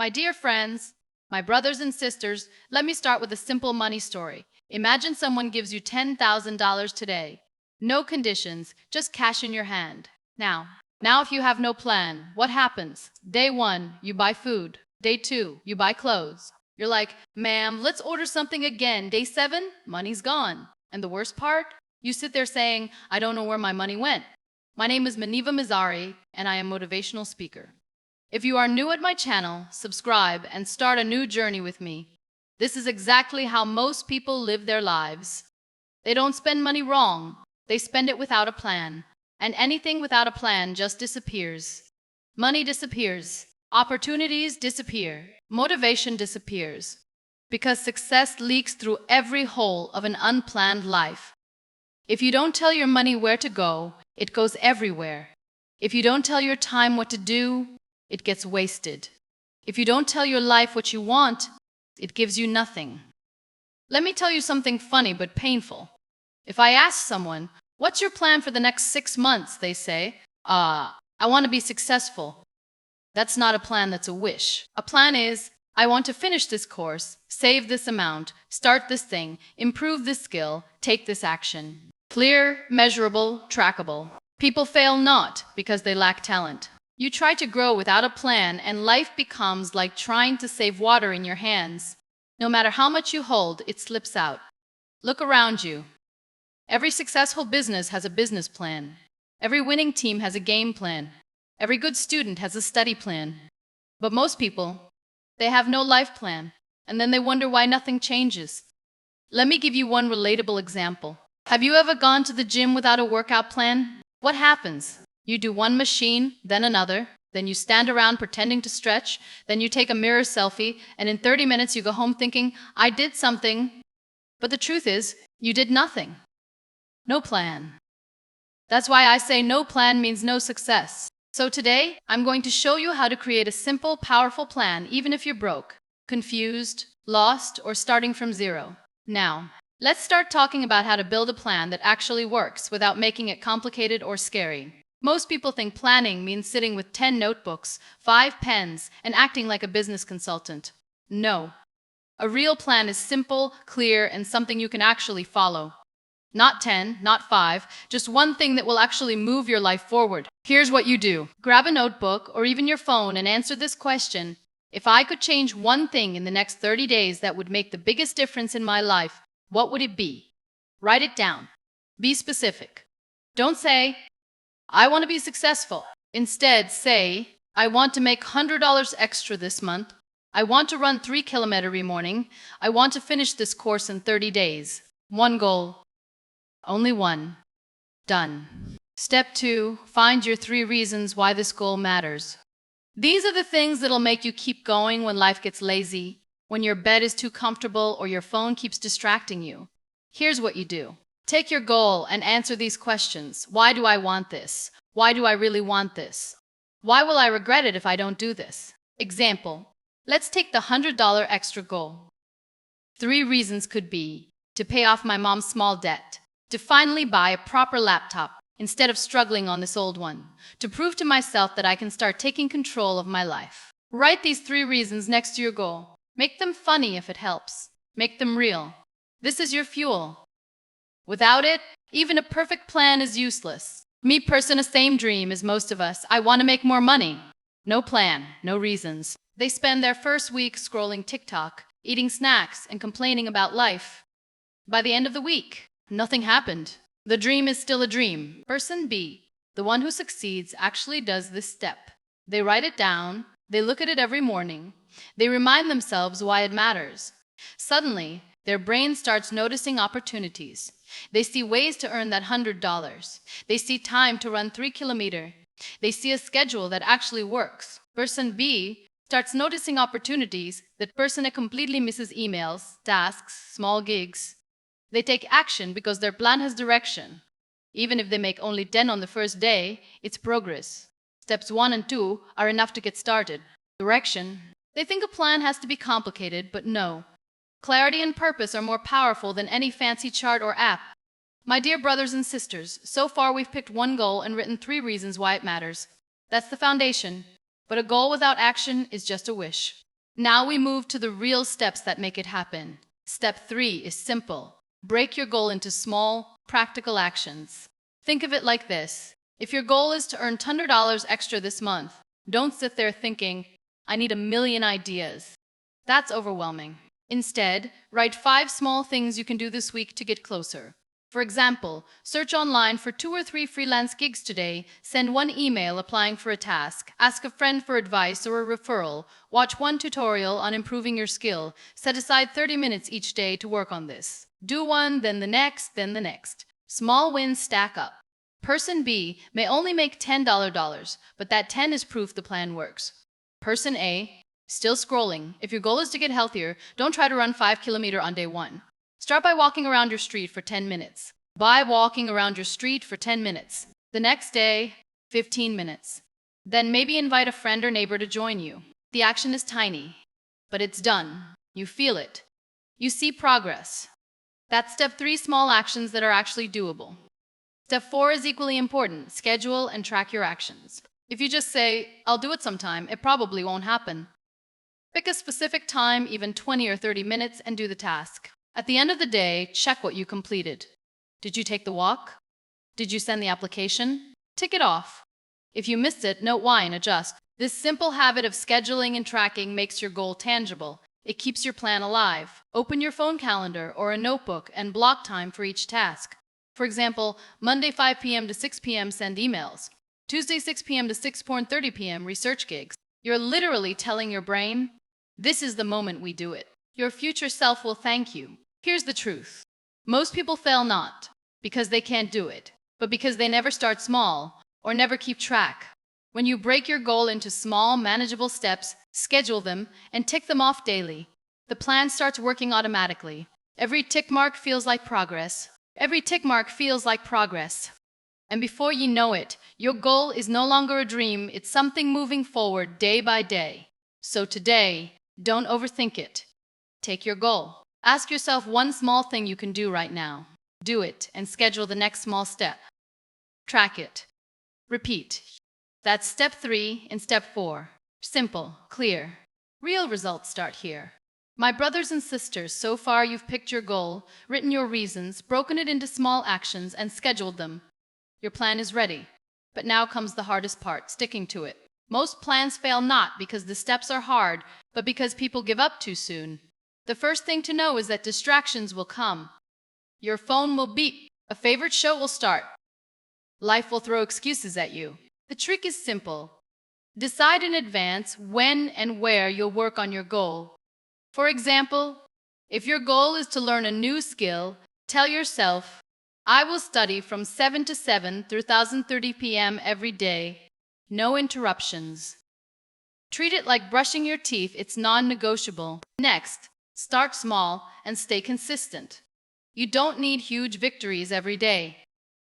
My dear friends, my brothers and sisters, let me start with a simple money story. Imagine someone gives you $10,000 today. No conditions, just cash in your hand. Now if you have no plan, what happens? Day 1, you buy food. Day 2, you buy clothes. You're like, ma'am, let's order something again. Day 7, money's gone. And the worst part? You sit there saying, I don't know where my money went. My name is Muniba Mazari, and I am a motivational speaker. If you are new at my channel, subscribe and start a new journey with me. This is exactly how most people live their lives. They don't spend money wrong. They spend it without a plan. And anything without a plan just disappears. Money disappears. Opportunities disappear. Motivation disappears. Because success leaks through every hole of an unplanned life. If you don't tell your money where to go, it goes everywhere. If you don't tell your time what to do, it gets wasted. If you don't tell your life what you want, it gives you nothing. Let me tell you something funny but painful. If I ask someone, what's your plan for the next 6 months? They say, I want to be successful. That's not a plan, that's a wish. A plan is, I want to finish this course, save this amount, start this thing, improve this skill, take this action. Clear, measurable, trackable. People fail not because they lack talent. You try to grow without a plan and life becomes like trying to save water in your hands. No matter how much you hold, it slips out. Look around you. Every successful business has a business plan. Every winning team has a game plan. Every good student has a study plan. But most people, they have no life plan, and then they wonder why nothing changes. Let me give you one relatable example. Have you ever gone to the gym without a workout plan? What happens? You do one machine, then another, then you stand around pretending to stretch, then you take a mirror selfie, and in 30 minutes you go home thinking, I did something. But the truth is, you did nothing. No plan. That's why I say no plan means no success. So today, I'm going to show you how to create a simple, powerful plan even if you're broke, confused, lost, or starting from zero. Now, let's start talking about how to build a plan that actually works without making it complicated or scary. Most people think planning means sitting with 10 notebooks, 5 pens, and acting like a business consultant. No. A real plan is simple, clear, and something you can actually follow. Not 10, not 5, just one thing that will actually move your life forward. Here's what you do. Grab a notebook or even your phone and answer this question. If I could change one thing in the next 30 days that would make the biggest difference in my life, what would it be? Write it down. Be specific. Don't say, I want to be successful. Instead, say, I want to make $100 extra this month. I want to run 3 kilometers every morning. I want to finish this course in 30 days. One goal. Only one. Done. Step 2, find your 3 reasons why this goal matters. These are the things that'll make you keep going when life gets lazy, when your bed is too comfortable or your phone keeps distracting you. Here's what you do. Take your goal and answer these questions. Why do I want this? Why do I really want this? Why will I regret it if I don't do this? Example. Let's take the $100 extra goal. 3 reasons could be to pay off my mom's small debt, to finally buy a proper laptop instead of struggling on this old one, to prove to myself that I can start taking control of my life. Write these 3 reasons next to your goal. Make them funny if it helps. Make them real. This is your fuel. Without it, even a perfect plan is useless. Me person, same dream as most of us. I want to make more money. No plan, no reasons. They spend their first week scrolling TikTok, eating snacks, and complaining about life. By the end of the week, nothing happened. The dream is still a dream. Person B, the one who succeeds, actually does this step. They write it down, they look at it every morning, they remind themselves why it matters. Suddenly, their brain starts noticing opportunities. They see ways to earn that $100. They see time to run 3 kilometers. They see a schedule that actually works. Person B starts noticing opportunities. That person A completely misses emails, tasks, small gigs. They take action because their plan has direction. Even if they make only 10 on the first day, it's progress. Steps 1 and 2 are enough to get started. Direction. They think a plan has to be complicated, but no. Clarity and purpose are more powerful than any fancy chart or app. My dear brothers and sisters, so far we've picked one goal and written 3 reasons why it matters. That's the foundation. But a goal without action is just a wish. Now we move to the real steps that make it happen. Step 3 is simple. Break your goal into small, practical actions. Think of it like this. If your goal is to earn $100 extra this month, don't sit there thinking, I need a million ideas. That's overwhelming. Instead, write 5 small things you can do this week to get closer. For example, search online for 2 or 3 freelance gigs today, send 1 email applying for a task, ask a friend for advice or a referral, watch 1 tutorial on improving your skill, set aside 30 minutes each day to work on this. Do one, then the next, then the next. Small wins stack up. Person B may only make $10, but that 10 is proof the plan works. Person A, still scrolling. If your goal is to get healthier, don't try to run 5 kilometers on day 1. Start by walking around your street for 10 minutes. By walking around your street for 10 minutes. The next day, 15 minutes. Then maybe invite a friend or neighbor to join you. The action is tiny, but it's done. You feel it. You see progress. That's step 3, small actions that are actually doable. Step 4 is equally important. Schedule and track your actions. If you just say, I'll do it sometime, it probably won't happen. Pick a specific time, even 20 or 30 minutes, and do the task. At the end of the day, check what you completed. Did you take the walk? Did you send the application? Tick it off. If you missed it, note why and adjust. This simple habit of scheduling and tracking makes your goal tangible. It keeps your plan alive. Open your phone calendar or a notebook and block time for each task. For example, Monday 5 p.m. to 6 p.m. send emails. Tuesday 6 p.m. to 6:30 p.m. research gigs. You're literally telling your brain, this is the moment we do it. Your future self will thank you. Here's the truth. Most people fail not because they can't do it, but because they never start small or never keep track. When you break your goal into small, manageable steps, schedule them, and tick them off daily, the plan starts working automatically. Every tick mark feels like progress. Every tick mark feels like progress. And before you know it, your goal is no longer a dream, it's something moving forward day by day. So today, don't overthink it. Take your goal. Ask yourself one small thing you can do right now. Do it and schedule the next small step. Track it. Repeat. That's step 3 and step 4. Simple, clear. Real results start here. My brothers and sisters, so far you've picked your goal, written your reasons, broken it into small actions, and scheduled them. Your plan is ready. But now comes the hardest part, sticking to it. Most plans fail not because the steps are hard, but because people give up too soon. The first thing to know is that distractions will come. Your phone will beep. A favorite show will start. Life will throw excuses at you. The trick is simple. Decide in advance when and where you'll work on your goal. For example, if your goal is to learn a new skill, tell yourself, I will study from 7 to 7 through 10:30 p.m. every day. No interruptions. Treat it like brushing your teeth, it's non-negotiable. Next, start small and stay consistent. You don't need huge victories every day.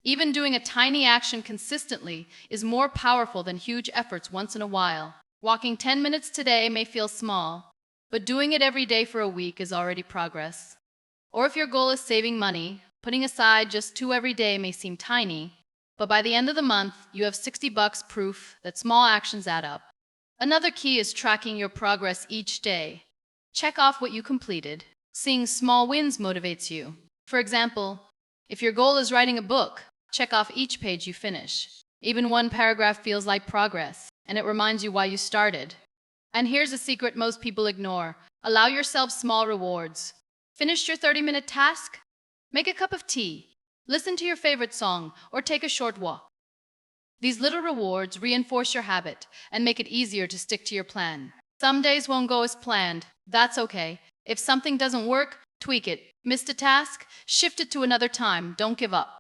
Even doing a tiny action consistently is more powerful than huge efforts once in a while. Walking 10 minutes today may feel small, but doing it every day for a week is already progress. Or if your goal is saving money, putting aside just 2 every day may seem tiny, but by the end of the month, you have $60 proof that small actions add up. Another key is tracking your progress each day. Check off what you completed. Seeing small wins motivates you. For example, if your goal is writing a book, check off each page you finish. Even 1 paragraph feels like progress, and it reminds you why you started. And here's a secret most people ignore. Allow yourself small rewards. Finish your 30-minute task? Make a cup of tea. Listen to your favorite song, or take a short walk. These little rewards reinforce your habit and make it easier to stick to your plan. Some days won't go as planned. That's okay. If something doesn't work, tweak it. Missed a task? Shift it to another time. Don't give up.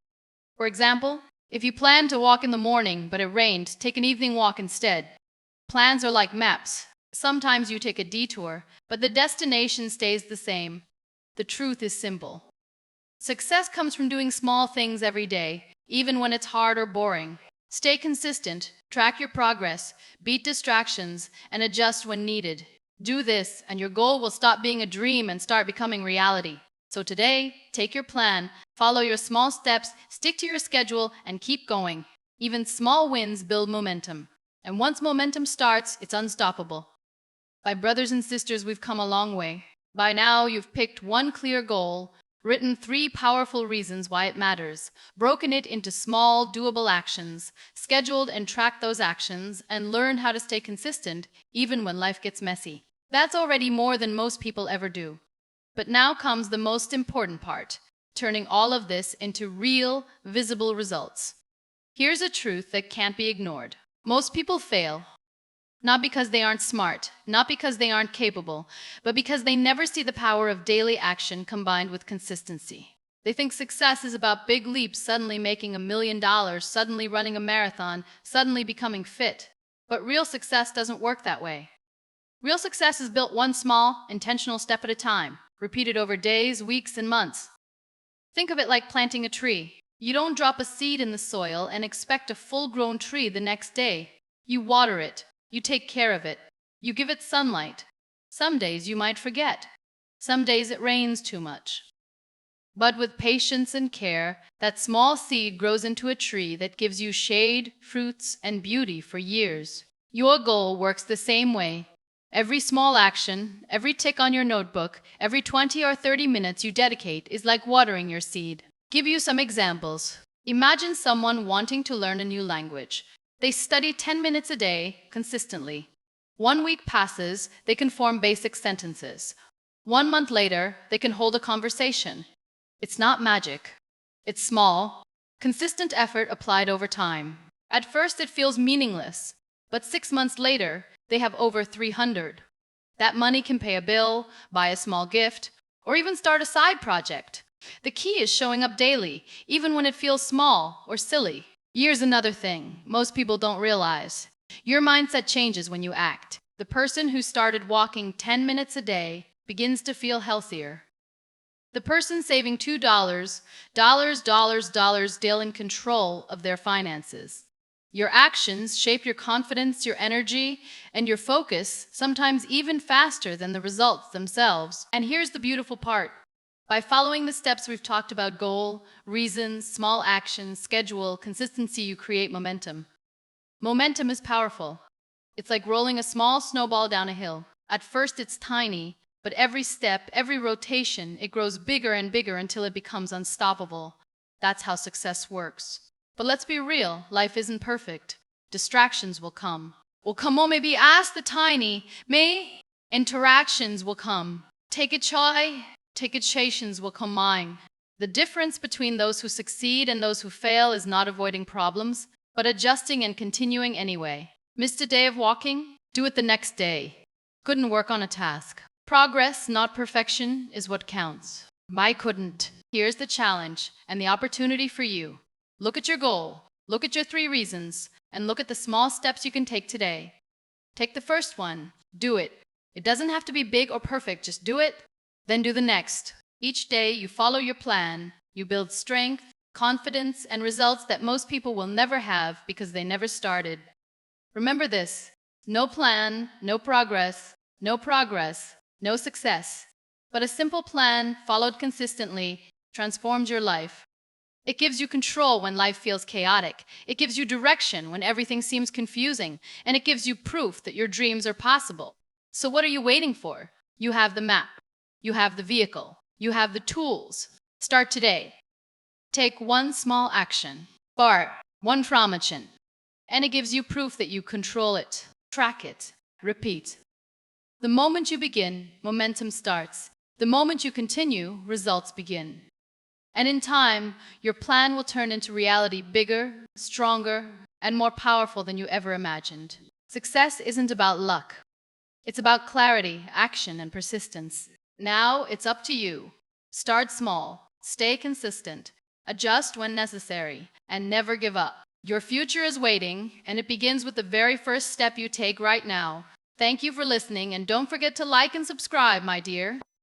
For example, if you plan to walk in the morning but it rained, take an evening walk instead. Plans are like maps. Sometimes you take a detour, but the destination stays the same. The truth is simple. Success comes from doing small things every day, even when it's hard or boring. Stay consistent, track your progress, beat distractions, and adjust when needed. Do this, and your goal will stop being a dream and start becoming reality. So today, take your plan, follow your small steps, stick to your schedule, and keep going. Even small wins build momentum. And once momentum starts, it's unstoppable. My brothers and sisters, we've come a long way. By now, you've picked one clear goal, written three powerful reasons why it matters, broken it into small, doable actions, scheduled and tracked those actions, and learned how to stay consistent even when life gets messy. That's already more than most people ever do. But now comes the most important part, turning all of this into real, visible results. Here's a truth that can't be ignored. Most people fail, not because they aren't smart, not because they aren't capable, but because they never see the power of daily action combined with consistency. They think success is about big leaps, suddenly making $1 million, suddenly running a marathon, suddenly becoming fit. But real success doesn't work that way. Real success is built one small, intentional step at a time, repeated over days, weeks, and months. Think of it like planting a tree. You don't drop a seed in the soil and expect a full-grown tree the next day. You water it. You take care of it. You give it sunlight. Some days you might forget. Some days it rains too much. But with patience and care, that small seed grows into a tree that gives you shade, fruits, and beauty for years. Your goal works the same way. Every small action, every tick on your notebook, every 20 or 30 minutes you dedicate is like watering your seed. Give you some examples. Imagine someone wanting to learn a new language. They study 10 minutes a day, consistently. 1 week passes, they can form basic sentences. 1 month later, they can hold a conversation. It's not magic. It's small, consistent effort applied over time. At first, it feels meaningless, but 6 months later, they have over 300. That money can pay a bill, buy a small gift, or even start a side project. The key is showing up daily, even when it feels small or silly. Here's another thing most people don't realize. Your mindset changes when you act. The person who started walking 10 minutes a day begins to feel healthier. The person saving $2, still in control of their finances. Your actions shape your confidence, your energy, and your focus, sometimes even faster than the results themselves. And here's the beautiful part. By following the steps we've talked about, goal, reasons, small actions, schedule, consistency, you create momentum. Momentum is powerful. It's like rolling a small snowball down a hill. At first it's tiny, but every step, every rotation, it grows bigger and bigger until it becomes unstoppable. That's how success works. But let's be real, life isn't perfect. Distractions will come. On, maybe ask the tiny, may interactions will come. Take a chai, take a chations will come mine. The difference between those who succeed and those who fail is not avoiding problems, but adjusting and continuing anyway. Missed a day of walking? Do it the next day. Couldn't work on a task. Progress, not perfection, is what counts. I couldn't. Here's the challenge and the opportunity for you. Look at your goal, look at your 3 reasons, and look at the small steps you can take today. Take the first one. Do it. It doesn't have to be big or perfect, just do it, then do the next. Each day you follow your plan, you build strength, confidence, and results that most people will never have because they never started. Remember this: no plan, no progress, no success. But a simple plan, followed consistently, transforms your life. It gives you control when life feels chaotic. It gives you direction when everything seems confusing. And it gives you proof that your dreams are possible. So what are you waiting for? You have the map. You have the vehicle. You have the tools. Start today. Take one small action. Start one formation. And it gives you proof that you control it. Track it. Repeat. The moment you begin, momentum starts. The moment you continue, results begin. And in time, your plan will turn into reality bigger, stronger, and more powerful than you ever imagined. Success isn't about luck. It's about clarity, action, and persistence. Now it's up to you. Start small, stay consistent, adjust when necessary, and never give up. Your future is waiting, and it begins with the very first step you take right now. Thank you for listening, and don't forget to like and subscribe, my dear.